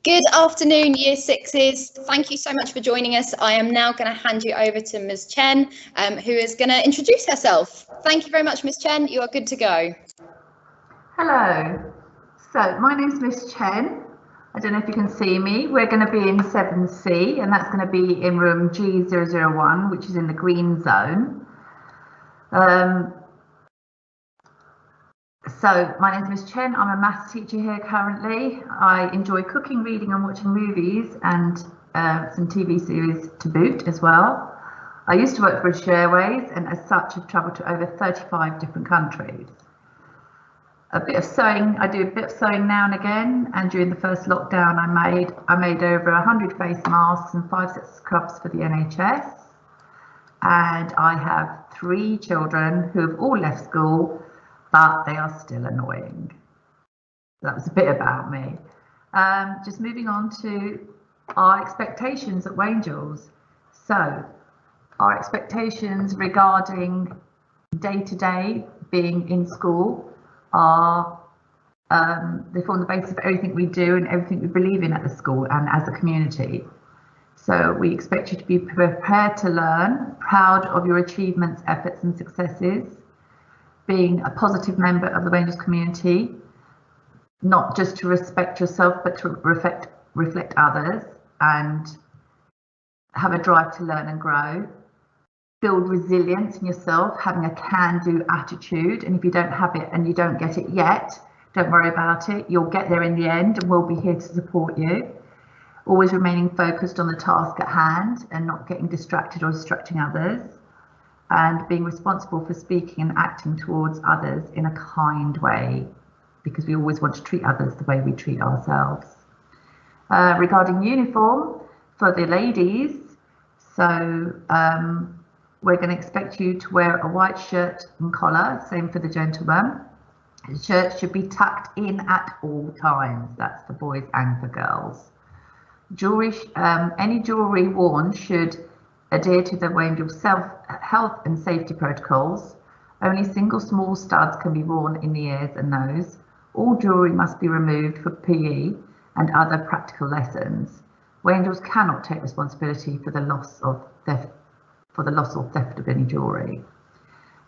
Good afternoon, Year Sixes. Thank you so much for joining us. I am now going to hand you over to Ms. Chen, who is going to introduce herself. Thank you very much, Ms. Chen. You are good to go. Hello. So my name's Ms. Chen. I don't know if you can see me. We're going to be in 7C, and that's going to be in room G001, which is in the green zone. So my name is Ms. Chen. I'm a maths teacher here currently. I enjoy cooking, reading and watching movies and some TV series to boot as well. I used to work for British Airways and as such have travelled to over 35 different countries. A bit of sewing, I do a bit of sewing now and again, and during the first lockdown I made over 100 face masks and 5 sets of scrubs for the NHS. And I have 3 children who have all left school, but they are still annoying. That was a bit about me. Just moving on to our expectations at Wangels. So our expectations regarding day-to-day being in school are, they form the basis of everything we do and everything we believe in at the school and as a community. So we expect you to be prepared to learn, proud of your achievements, efforts and successes, being a positive member of the Wangels community, not just to respect yourself, but to reflect others and have a drive to learn and grow. Build resilience in yourself, having a can-do attitude. And if you don't have it and you don't get it yet, don't worry about it. You'll get there in the end and we'll be here to support you. Always remaining focused on the task at hand and not getting distracted or distracting others. And being responsible for speaking and acting towards others in a kind way, because we always want to treat others the way we treat ourselves. Regarding uniform for the ladies, so we're going to expect you to wear a white shirt and collar, same for the gentlemen. The shirt should be tucked in at all times, that's for boys and for girls. Jewelry, any jewelry worn should adhere to the Wangels health and safety protocols. Only single small studs can be worn in the ears and nose. All jewelry must be removed for PE and other practical lessons. Wangels cannot take responsibility for the loss or theft of any jewelry.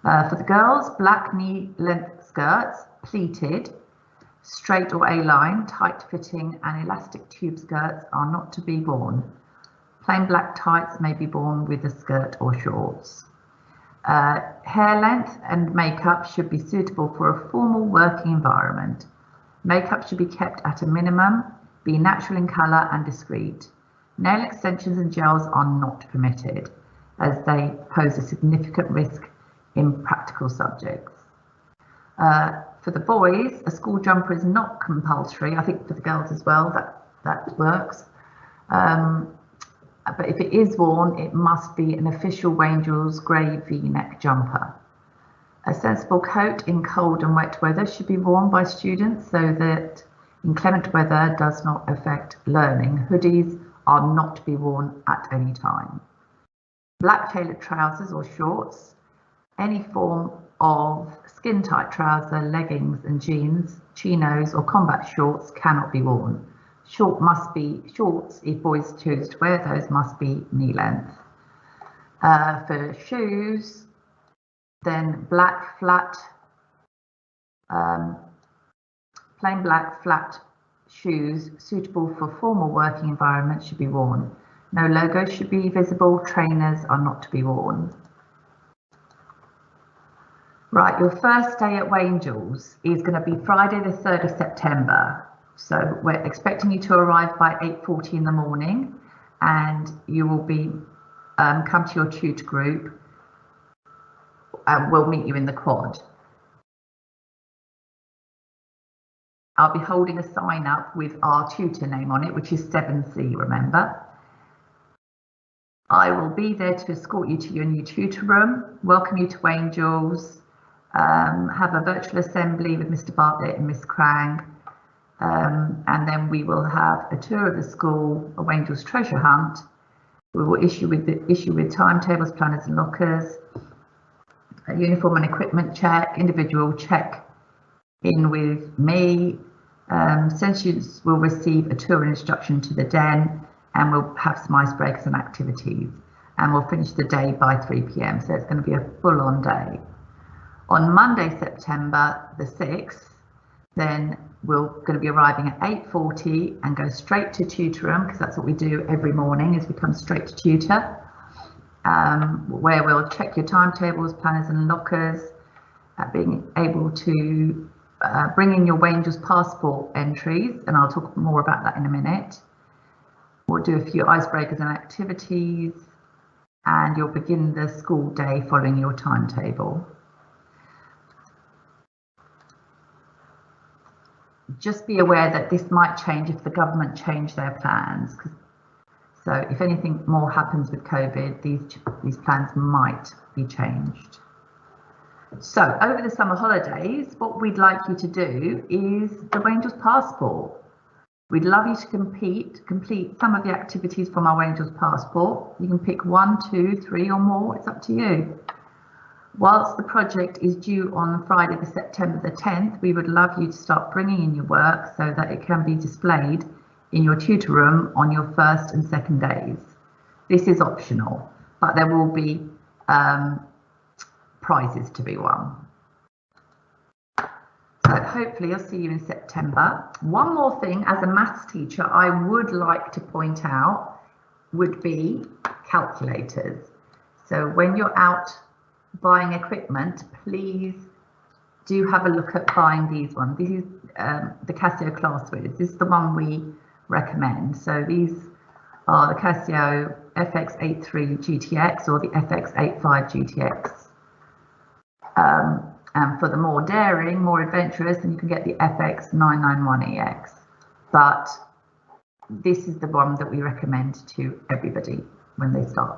For the girls, black knee-length skirts, pleated, straight or A-line, tight-fitting and elastic tube skirts are not to be worn. Plain black tights may be worn with a skirt or shorts. Hair length and makeup should be suitable for a formal working environment. Makeup should be kept at a minimum, be natural in colour and discreet. Nail extensions and gels are not permitted, as they pose a significant risk in practical subjects. For the boys, a school jumper is not compulsory. I think for the girls as well, that works. But if it is worn, it must be an official Wangels grey V-neck jumper. A sensible coat in cold and wet weather should be worn by students so that inclement weather does not affect learning. Hoodies are not to be worn at any time. Black tailored trousers or shorts, any form of skin tight trouser, leggings and jeans, chinos or combat shorts cannot be worn. Shorts, if boys choose to wear those, must be knee length. For shoes, then black flat, plain black flat shoes suitable for formal working environments should be worn. No logos should be visible, trainers are not to be worn. Right, your first day at Wangels is going to be Friday the 3rd of September. So we're expecting you to arrive by 8:40 in the morning and you will be come to your tutor group and we'll meet you in the quad. I'll be holding a sign up with our tutor name on it, which is 7C, remember. I will be there to escort you to your new tutor room, welcome you to Wangels, have a virtual assembly with Mr. Bartlett and Miss Krang. And then we will have a tour of the school, a Wangels treasure hunt. We will issue with timetables, planners and lockers, a uniform and equipment check, individual check in with me, SEND students will receive a tour and introduction to the den, and we'll have some icebreakers and activities, and we'll finish the day by 3 p.m. So it's going to be a full-on day. On Monday, September the 6th, then we're going to be arriving at 8:40 and go straight to tutor room, because that's what we do every morning, is we come straight to tutor, where we'll check your timetables, planners and lockers, being able to bring in your Angels passport entries, and I'll talk more about that in a minute. We'll do a few icebreakers and activities, and you'll begin the school day following your timetable. Just be aware that this might change if the government change their plans. So if anything more happens with COVID, these plans might be changed. So over the summer holidays, what we'd like you to do is the Angels passport. We'd love you to complete some of the activities from our Angels passport. You can pick 1, 2, 3 or more, it's up to you. Whilst the project is due on Friday, September the 10th, we would love you to start bringing in your work so that it can be displayed in your tutor room on your first and second days. This is optional, but there will be prizes to be won. So hopefully I'll see you in September. One more thing, as a maths teacher, I would like to point out would be calculators. So when you're out buying equipment, please do have a look at buying these ones. This is the Casio ClassWiz. This is the one we recommend. So these are the Casio FX83 GTX or the FX85 GTX. And for the more daring, more adventurous, then you can get the FX991EX. But this is the one that we recommend to everybody when they start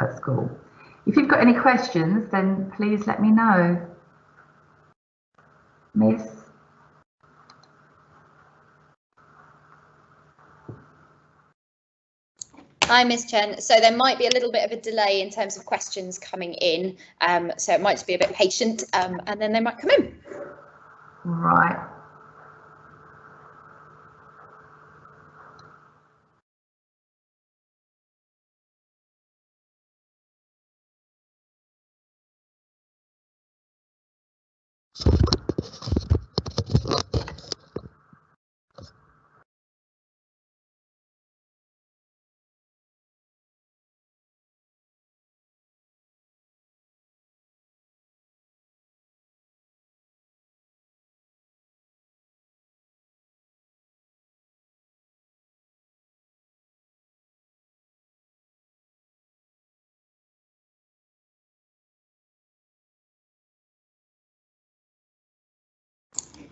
at school. If you've got any questions, then please let me know. Miss? Hi, Miss Chen. So there might be a little bit of a delay in terms of questions coming in, so it might be a bit patient, and then they might come in. Right.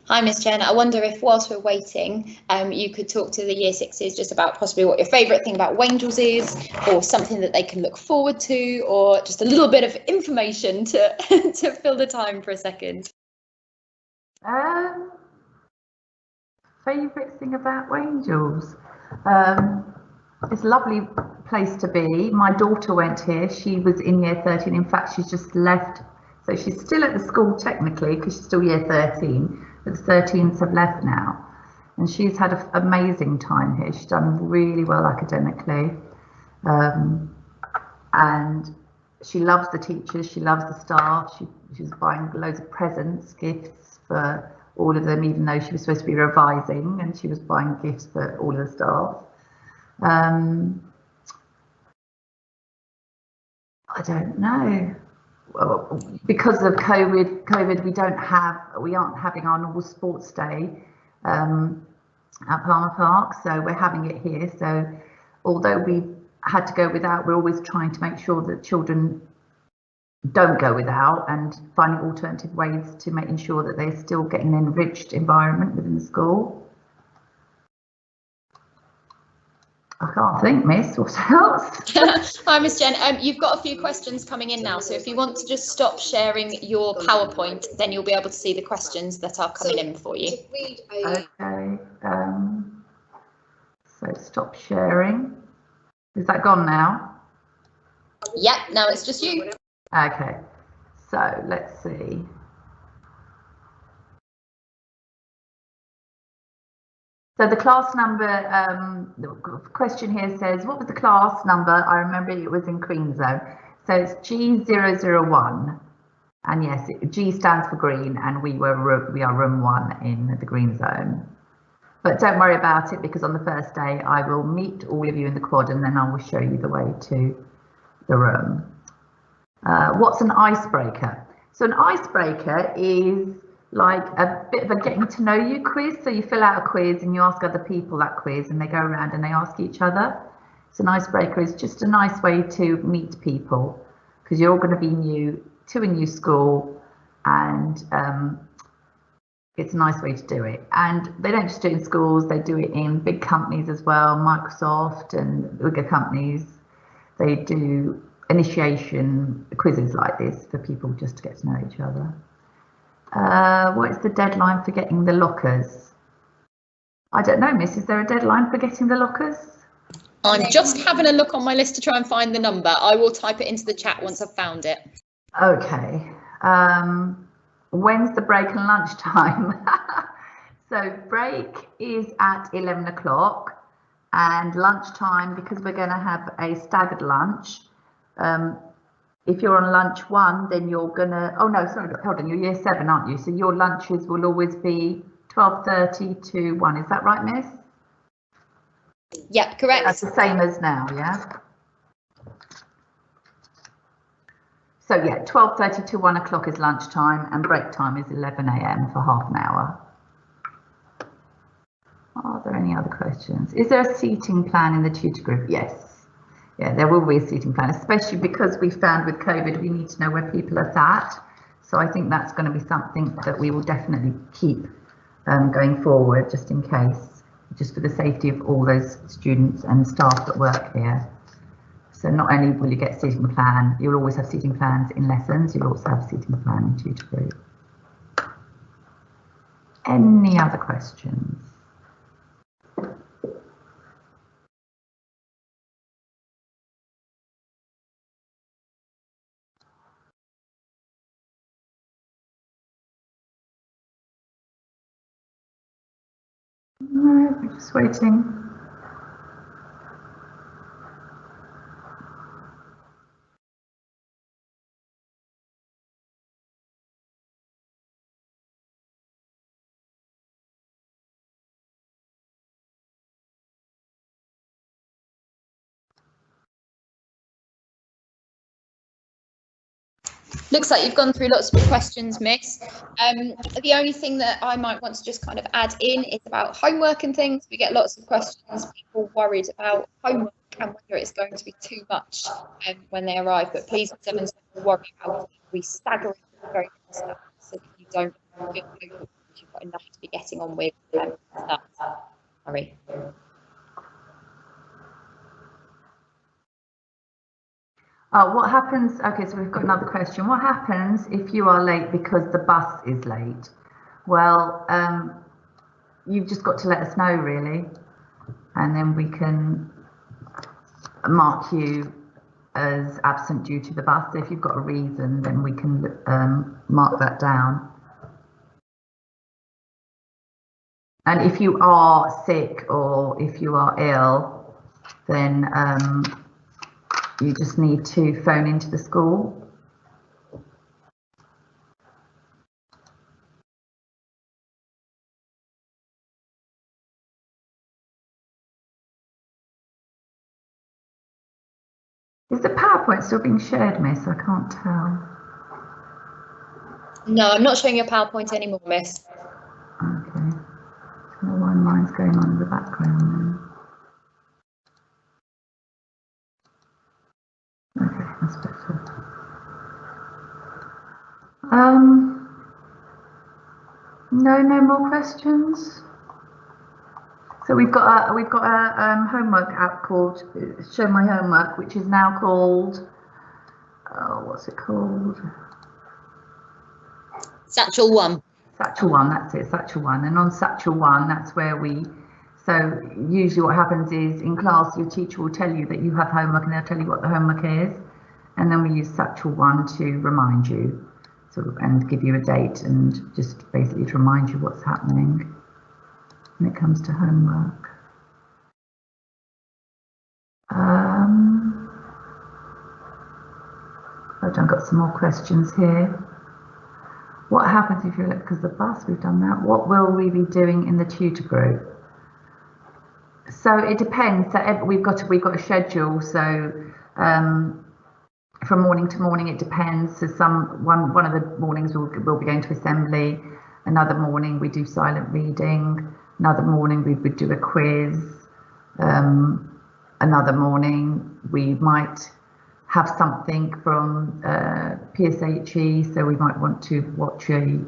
Hi, Miss Chen. I wonder if whilst we're waiting, you could talk to the Year Sixes just about possibly what your favourite thing about Angels is, or something that they can look forward to, or just a little bit of information to to fill the time for a second. Favourite thing about Angels? It's a lovely place to be. My daughter went here. She was in year 13. In fact, she's just left. So she's still at the school technically because she's still year 13, but the 13s have left now. And she's had an amazing time here. She's done really well academically. And she loves the teachers, she loves the staff. She was buying loads of presents, gifts for all of them, even though she was supposed to be revising, and she was buying gifts for all of the staff. I don't know. Well, because of COVID, we aren't having our normal sports day at Palmer Park, so we're having it here. So although we had to go without, we're always trying to make sure that children don't go without and finding alternative ways to making sure that they're still getting an enriched environment within the school. I can't think, Miss. What else? Hi, Miss Jen. You've got a few questions coming in now, so if you want to just stop sharing your PowerPoint, then you'll be able to see the questions that are coming in for you. Okay. So stop sharing. Is that gone now? Yep, now it's just you. Okay. So let's see. So the class number, the question here says, what was the class number? I remember it was in green zone. So it's G001. And yes, G stands for green, and we are room 1 in the green zone. But don't worry about it, because on the first day I will meet all of you in the quad, and then I will show you the way to the room. What's an icebreaker? So an icebreaker is like a bit of a getting to know you quiz. So you fill out a quiz and you ask other people that quiz, and they go around and they ask each other. So an icebreaker is just a nice way to meet people, because you're all going to be new to a new school, and it's a nice way to do it. And they don't just do it in schools, they do it in big companies as well, Microsoft and bigger companies. They do initiation quizzes like this for people just to get to know each other. What is the deadline for getting the lockers? I don't know, Miss, is there a deadline for getting the lockers? I'm just having a look on my list to try and find the number. I will type it into the chat once I've found it. Okay. When's the break and lunch time? So break is at 11 o'clock, and lunchtime, because we're going to have a staggered lunch. If you're on lunch 1, then you're gonna, oh no, sorry, hold on, you're year 7, aren't you? So your lunches will always be 12:30 to 1. Is that right, Miss? Yep, correct. That's the same as now, yeah? So yeah, 12:30 to 1 o'clock is lunchtime, and break time is 11 AM for half an hour. Are there any other questions? Is there a seating plan in the tutor group? Yes. Yeah, there will be a seating plan, especially because we found with COVID, we need to know where people are sat. So I think that's going to be something that we will definitely keep going forward, just in case, just for the safety of all those students and staff that work here. So not only will you get a seating plan, you'll always have seating plans in lessons, you'll also have a seating plan in tutor group. Any other questions? No, we're just waiting. Looks like you've gone through lots of questions, Miss. The only thing that I might want to just kind of add in is about homework and things. We get lots of questions, people worried about homework and whether it's going to be too much when they arrive. But please don't worry about it. We stagger it very fast, so that you don't feel overwhelmed. You've got enough to be getting on with stuff. Sorry. What happens, okay, so we've got another question. What happens if you are late because the bus is late? Well, you've just got to let us know, really, and then we can mark you as absent due to the bus. So if you've got a reason, then we can mark that down. And if you are sick or if you are ill, then you just need to phone into the school. Is the PowerPoint still being shared, Miss? I can't tell. No, I'm not showing your PowerPoint anymore, Miss. Okay. I don't know why mine's going on in the background then. Okay, that's better. No more questions. So we've got a homework app called Show My Homework, which is now called, what's it called? Satchel 1. Satchel 1, that's it, Satchel 1. And on Satchel 1, that's where so usually what happens is in class, your teacher will tell you that you have homework and they'll tell you what the homework is. And then we use Satchel 1 to remind you, and give you a date and just basically to remind you what's happening. when it comes to homework. I've got some more questions here. What happens if you're late because of the bus? We've done that. What will we be doing in the tutor group? So it depends. So we've got a schedule. So from morning to morning, it depends. So one of the mornings we'll be going to assembly. Another morning we do silent reading. Another morning we would do a quiz. Another morning we might have something from PSHE, so we might want to watch we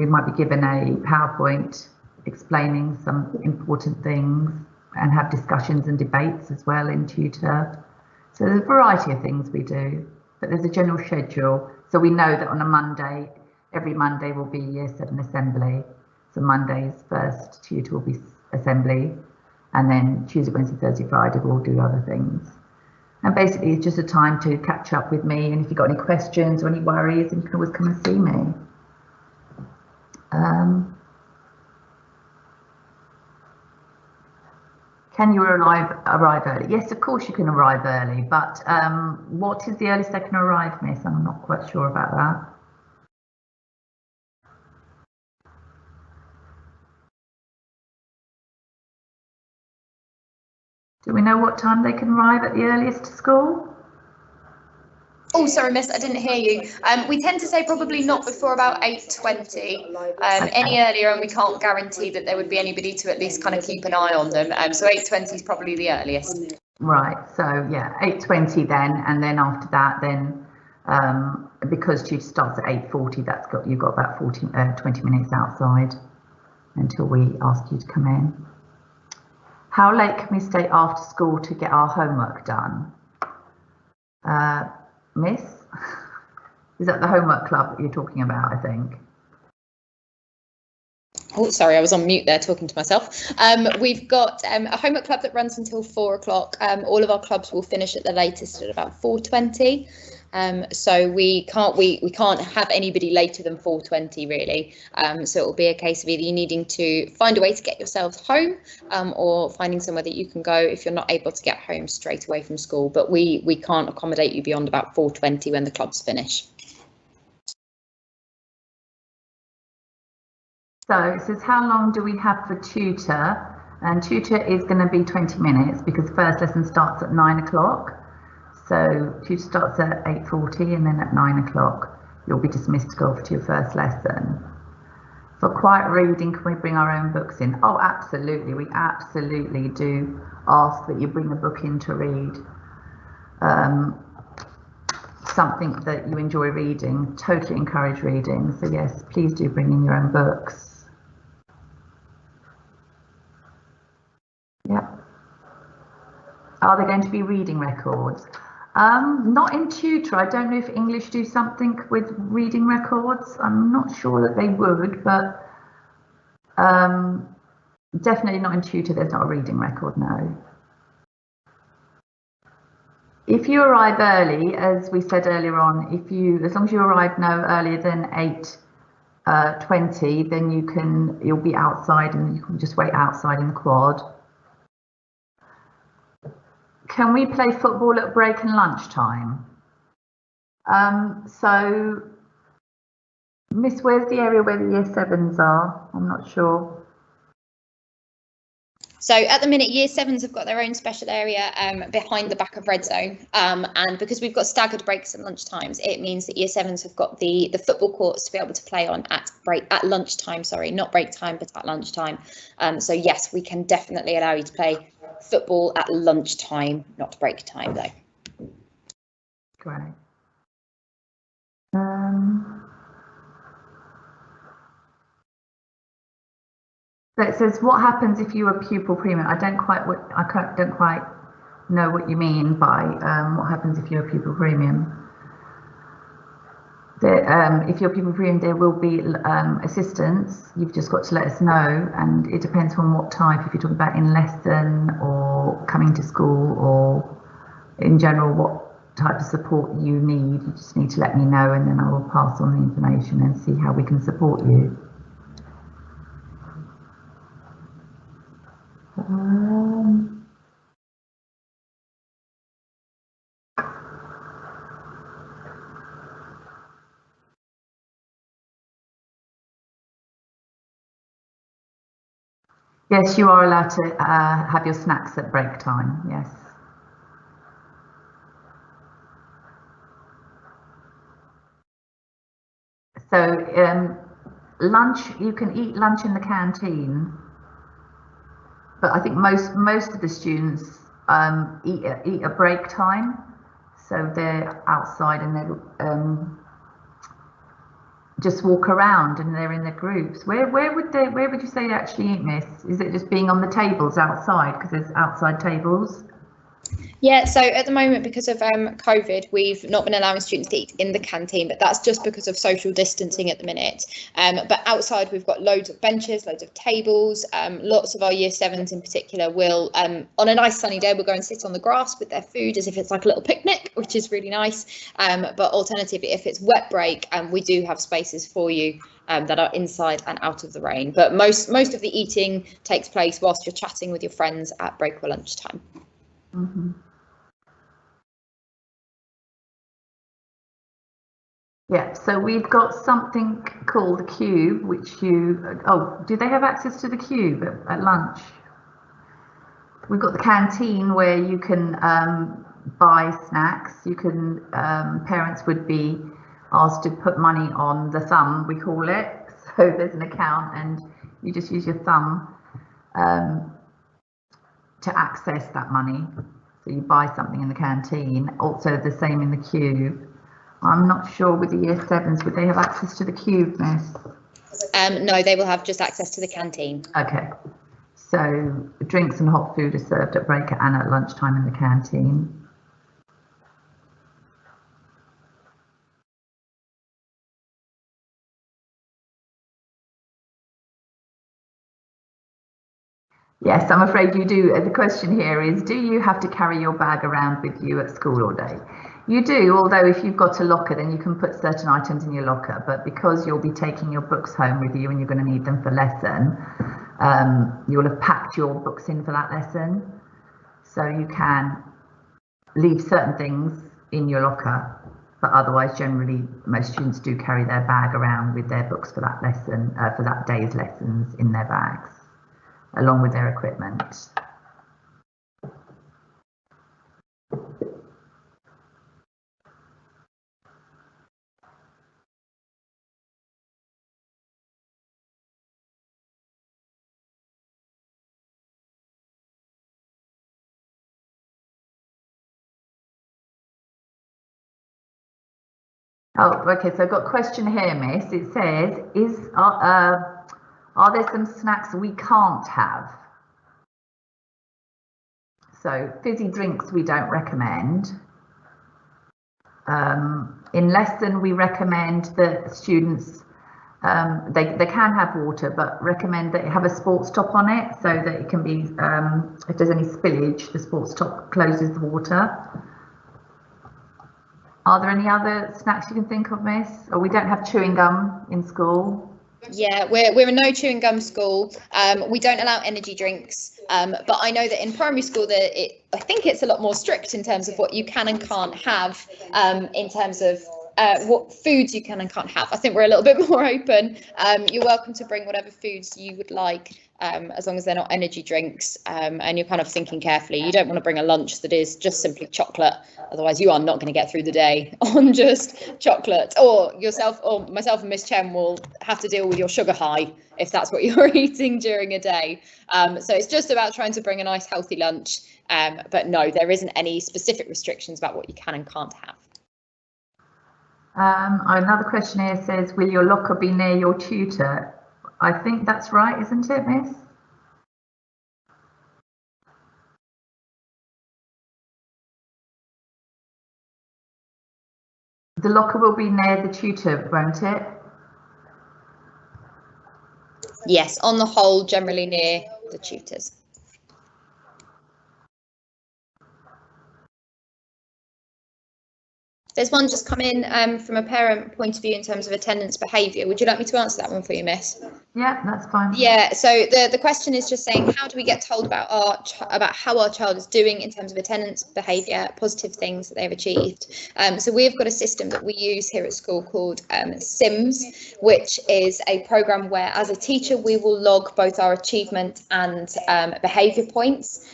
might be given a PowerPoint explaining some important things and have discussions and debates as well in tutor. So there's a variety of things we do, but there's a general schedule. So we know that on a Monday, every Monday will be Year 7 assembly. So Monday's first tutor will be assembly, and then Tuesday, Wednesday, Thursday, Friday we'll do other things. And basically it's just a time to catch up with me, and if you've got any questions or any worries, then you can always come and see me. Can you arrive early? Yes, of course you can arrive early, but what is the earliest they can arrive, Miss? I'm not quite sure about that. Do we know what time they can arrive at the earliest to school? Oh, sorry, Miss, I didn't hear you. We tend to say probably not before about 8:20. Any earlier, and we can't guarantee that there would be anybody to at least kind of keep an eye on them. So 8:20 is probably the earliest. Right. So yeah, 8:20 then, and then after that, then because tutor starts at 8:40, you've got about 20 minutes outside until we ask you to come in. How late can we stay after school to get our homework done? Miss, is that the homework club that you're talking about, I think? Oh, sorry, I was on mute there talking to myself. We've got a homework club that runs until 4 o'clock. All of our clubs will finish at the latest at about 4:20. So we can't have anybody later than 4:20 really. So it will be a case of either you needing to find a way to get yourselves home or finding somewhere that you can go if you're not able to get home straight away from school. But we can't accommodate you beyond about 4:20 when the clubs finish. So it says, how long do we have for tutor? And tutor is going to be 20 minutes because the first lesson starts at 9 o'clock. So tutor starts at 8:40 and then at 9 o'clock you'll be dismissed to go off to your first lesson. For quiet reading, can we bring our own books in? Oh, absolutely. We absolutely do ask that you bring a book in to read. Something that you enjoy reading. Totally encourage reading. So yes, please do bring in your own books. Yep. Are there going to be reading records? Not in tutor. I don't know if English do something with reading records. I'm not sure that they would, but definitely not in tutor. There's not a reading record, no. If you arrive early, as we said earlier on, as long as you arrive no earlier than 8:20, then you'll be outside and you can just wait outside in the quad. Can we play football at break and lunchtime? So, Miss, where's the area where the Year 7s are? I'm not sure. So at the minute, Year 7s have got their own special area behind the back of Red Zone. And because we've got staggered breaks and lunchtimes, it means that Year 7s have got the football courts to be able to play on at lunchtime, sorry, not break time, but at lunchtime. So yes, we can definitely allow you to play football at lunchtime, not break time though. Great. So it says, what happens if you are pupil premium? I don't quite know what you mean by what happens if you're a pupil premium. If you're pupil premium, there will be assistance. You've just got to let us know, and it depends on what type. If you're talking about in lesson or coming to school, or in general what type of support you need, you just need to let me know, and then I will pass on the information and see how we can support you. Yes, you are allowed to have your snacks at break time, yes. So lunch, you can eat lunch in the canteen, but I think most of the students eat at break time, so they're outside and they just walk around and they're in their groups. Where would you say they actually eat, Miss? Is it just being on the tables outside because there's outside tables? Yeah, so at the moment, because of COVID, we've not been allowing students to eat in the canteen, but that's just because of social distancing at the minute. But outside, we've got loads of benches, loads of tables. Lots of our year sevens in particular will, on a nice sunny day, will go and sit on the grass with their food as if it's like a little picnic, which is really nice. But alternatively, if it's wet break, we do have spaces for you that are inside and out of the rain. But most of the eating takes place whilst you're chatting with your friends at break or lunchtime. Mm-hmm. Yeah, so we've got something called the Cube, which do they have access to the Cube at lunch? We've got the canteen where you can buy snacks. You can, parents would be asked to put money on the thumb, we call it. So there's an account and you just use your thumb to access that money. So you buy something in the canteen, also the same in the Cube. I'm not sure with the year sevens, would they have access to the Cube, Miss? No, they will have just access to the canteen. Okay, so drinks and hot food are served at break and at lunchtime in the canteen. Yes, I'm afraid you do. The question here is, do you have to carry your bag around with you at school all day? You do, although if you've got a locker, then you can put certain items in your locker. But because you'll be taking your books home with you and you're going to need them for lesson, you'll have packed your books in for that lesson. So you can leave certain things in your locker, but otherwise, generally, most students do carry their bag around with their books for that lesson, for that day's lessons in their bags, along with their equipment. Oh, okay, so I've got a question here, Miss. It says, are there some snacks we can't have? So fizzy drinks we don't recommend. In lesson, we recommend that students, they can have water, but recommend that you have a sports top on it so that it can be, if there's any spillage, the sports top closes the water. Are there any other snacks you can think of, Miss? Or we don't have chewing gum in school? Yeah, we're a no chewing gum school. We don't allow energy drinks, but I know that in primary school I think it's a lot more strict in terms of what you can and can't have, in terms of what foods you can and can't have. I think we're a little bit more open. You're welcome to bring whatever foods you would like, as long as they're not energy drinks, and you're kind of thinking carefully. You don't want to bring a lunch that is just simply chocolate, otherwise you are not going to get through the day on just chocolate, or yourself or myself and Miss Chen will have to deal with your sugar high if that's what you're eating during a day. So it's just about trying to bring a nice healthy lunch, but no, there isn't any specific restrictions about what you can and can't have. Another question here says, will your locker be near your tutor? I think that's right, isn't it, Miss? The locker will be near the tutor, won't it? Yes, on the whole, generally near the tutors. There's one just come in from a parent point of view in terms of attendance behaviour. Would you like me to answer that one for you, Miss? Yeah, that's fine. Yeah, so the question is just saying, how do we get told about how our child is doing in terms of attendance, behaviour, positive things that they've achieved? So we've got a system that we use here at school called SIMS, which is a programme where, as a teacher, we will log both our achievement and behaviour points.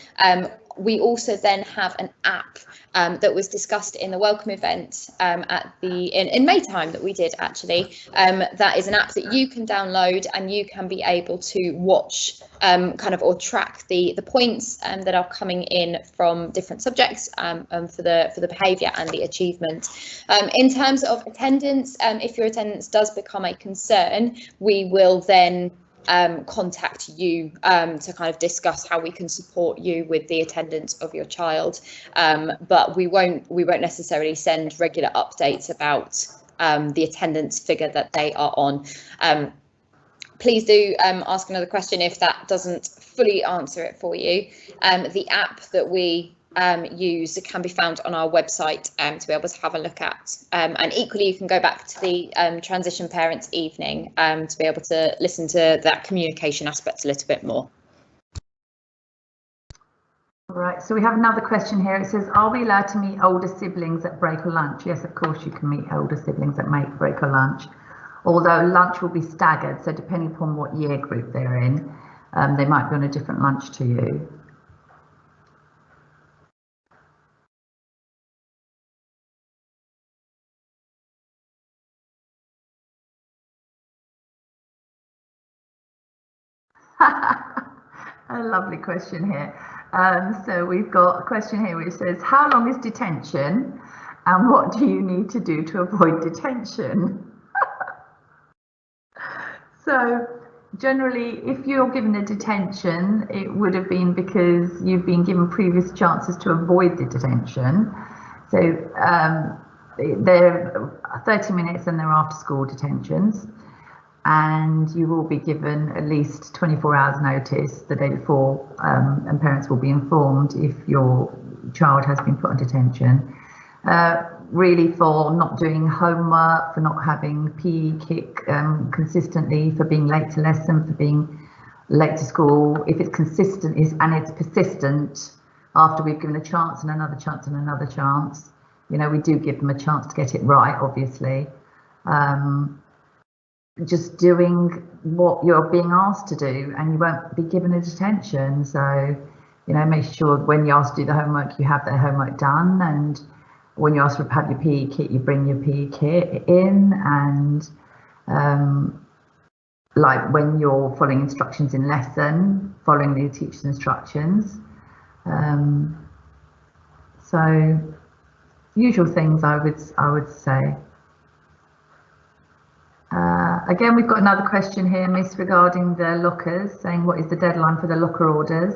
We also then have an app that was discussed in the Welcome event in May time that we did actually. That is an app that you can download and you can be able to watch or track the points that are coming in from different subjects for the behaviour and the achievement. In terms of attendance, if your attendance does become a concern, we will then contact you to kind of discuss how we can support you with the attendance of your child, but we won't necessarily send regular updates about the attendance figure that they are on. Please do ask another question if that doesn't fully answer it for you. The app that we use can be found on our website to be able to have a look at, and equally you can go back to the transition parents evening to be able to listen to that communication aspect a little bit more. All right, so we have another question here. It says, are we allowed to meet older siblings at break or lunch? Yes, of course you can meet older siblings at break or lunch, although lunch will be staggered, so depending upon what year group they're in, they might be on a different lunch to you. A lovely question here. So we've got a question here which says, how long is detention and what do you need to do to avoid detention? So generally, if you're given a detention, it would have been because you've been given previous chances to avoid the detention. So they're 30 minutes and they're after school detentions. And you will be given at least 24 hours notice the day before, and parents will be informed if your child has been put on detention. Really for not doing homework, for not having PE kit consistently, for being late to lesson, for being late to school. If it's consistent and it's persistent, after we've given a chance and another chance and another chance, you know, we do give them a chance to get it right, obviously. Just doing what you're being asked to do and you won't be given a detention. So, you know, make sure when you ask to do the homework, you have that homework done, and when you ask to have your PE kit, you bring your PE kit in, and like when you're following instructions in lesson, following the teacher's instructions. So usual things I would say. Again, we've got another question here, Miss, regarding the lockers, saying what is the deadline for the locker orders?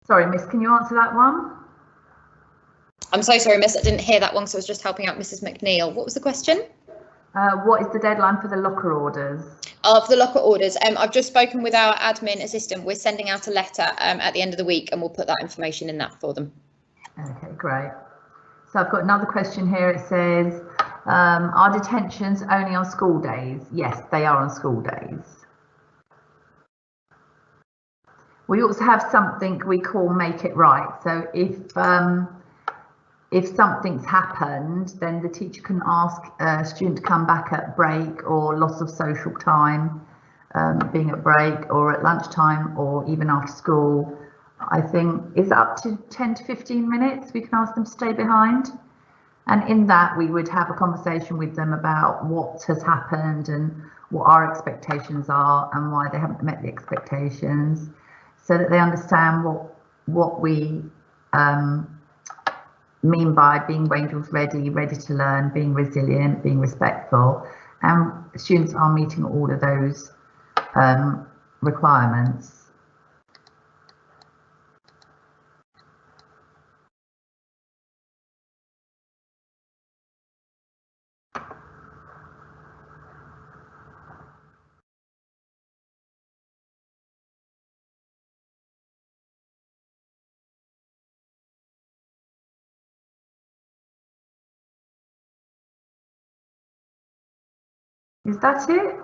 Sorry, Miss, can you answer that one? I'm so sorry, Miss, I didn't hear that one, so I was just helping out Mrs. McNeil. What was the question? What is the deadline for the locker orders? For the locker orders, I've just spoken with our admin assistant. We're sending out a letter at the end of the week and we'll put that information in that for them. Okay, great. So I've got another question here. It says, are detentions only on school days? Yes, they are on school days. We also have something we call make it right. So if something's happened, then the teacher can ask a student to come back at break or loss of social time, being at break or at lunchtime or even after school. I think it's up to 10 to 15 minutes. We can ask them to stay behind. And in that, we would have a conversation with them about what has happened and what our expectations are and why they haven't met the expectations, so that they understand what we mean by being angels ready to learn, being resilient, being respectful, and students are meeting all of those requirements. Is that it?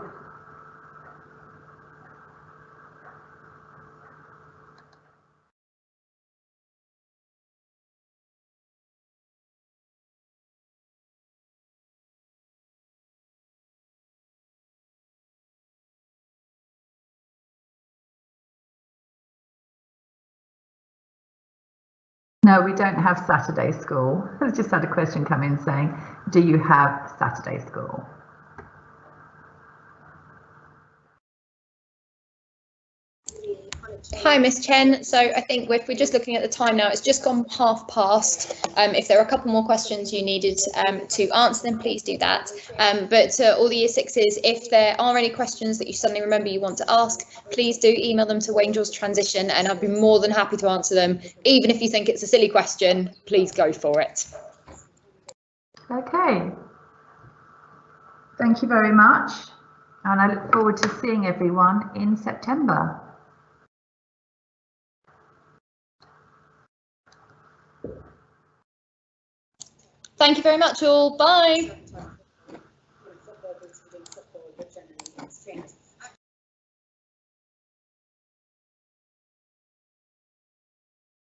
No, we don't have Saturday school. I just had a question come in saying, do you have Saturday school? Hi, Miss Chen. So I think if we're just looking at the time now, it's just gone past. If there are a couple more questions you needed to answer, then please do that. But all the year sixes, if there are any questions that you suddenly remember you want to ask, please do email them to Wangel's Transition, and I'd be more than happy to answer them. Even if you think it's a silly question, please go for it. Okay. Thank you very much. And I look forward to seeing everyone in September. Thank you very much all. Bye.